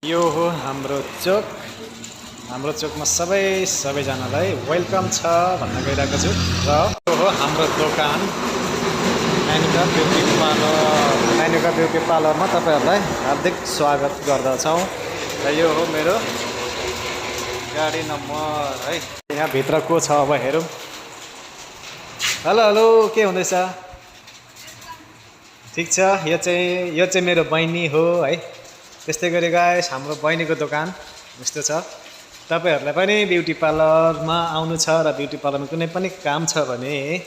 यो हो हाम्रो चोक। हाम्रो चोकमा सबैजनालाई वेलकम छ भन्न गइरहेको छु। र यो हो हाम्रो दोकान Menuka beauty parlour. Menuka beauty पार्लरमा तपाईहरुलाई हार्दिक स्वागत गर्दछौँ। र यो हो मेरो गाडी नम्बर है। यहाँ भित्र को छ अब हेरौँ। हेलो हेलो, के हुँदैछ? ठीक छ। यो चाहिँ मेरो बहिनी हो है। त्यस्तै गरी गाइस हाम्रो बहिनीको दोकान यस्तो छ। तपाईहरुलाई पनि ब्युटी पार्लरमा आउनु छ र ब्युटी पार्लरमा कुनै पनि काम छ भने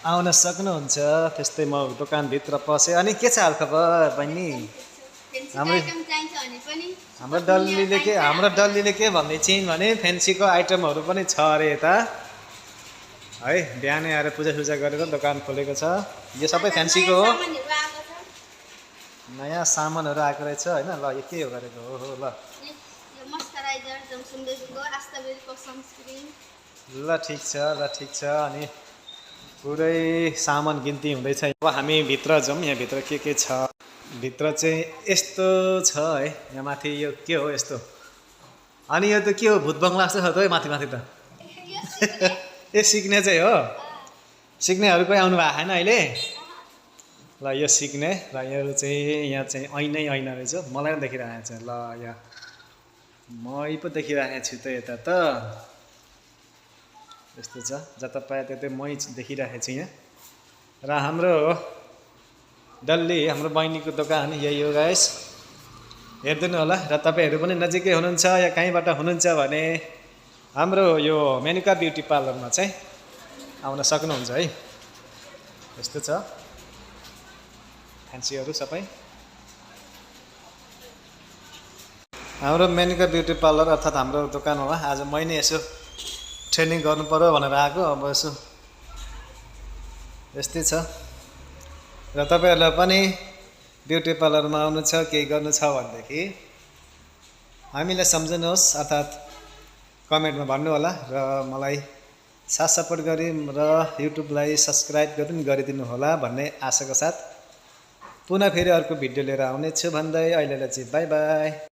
आउन सक्नुहुन्छ। त्यस्तै म दोकान भित्र पसे। अनि के छ हालखबर बहिनी? हाम्रो डल्लीले के भन्दै छिन् भने फेन्सीको आइटमहरु पनि छ अरे यता है। बिहानै आएर पूजा गरेर दोकान खोलेको छ। यो सबै फेन्सीको हो। नयाँ सामानहरु आएको रहेछ हैन। ल यो के हो गरेको हो ल। यो मोइस्चराइजर जमसुन्दरीको आस्ताबेरीको सनस्क्रिन। ल ठीक छ। अनि पुरै सामान गिन्ती हुँदैछ। अब हामी भित्र जाउँ। यहाँ भित्र के छ। भित्र चाहिँ यस्तो छ है। यहाँ माथि यो के हो यस्तो। अनि यो त के हो, भूत बङ्गला जस्तो छ त माथि त। ए सिक्ने चाहिँ हो। सिक्नेहरु कोही आउनु भएको छैन अहिले। ल यो सिक्ने र यो चाहिँ यहाँ चाहिँ ऐना रहेछ। मलाई पनि देखिरहेको छ। ल यहाँ मै पो देखिरहेको छु त यता त। यस्तो छ। जता पाए त्यतै मै देखिरहेको छु यहाँ। र हाम्रो डल्ली हाम्रो बहिनीको दोकान यही हो गाइस। हेर्दिनु होला। र तपाईहरु पनि नजिकै हुनुहुन्छ या कहीँबाट हुनुहुन्छ भने हाम्रो यो मेनुका ब्युटी पार्लरमा चाहिँ आउन सक्नुहुन्छ है। यस्तो छ फ्यान्सीहरु सबै। हाम्रो मेनुका ब्युटी पार्लर अर्थात् हाम्रो दोकानमा आज मै नै यसो ट्रेनिङ गर्नु पर्यो भनेर आएको। अब यसो यस्तै छ। र तपाईहरुलाई पनि ब्युटी पार्लरमा आउनु छ, केही गर्नु छ भनेदेखि हामीलाई सम्झनुहोस् अर्थात् कमेन्टमा भन्नु होला। र मलाई साथ सपोर्ट गरी र युट्युबलाई सब्स्क्राइब पनि गरिदिनु होला भन्ने आशाका साथ पुनः फेरि अर्को भिडियो लिएर आउनेछु भन्दै अहिलेलाई चाहिँ बाई बाई।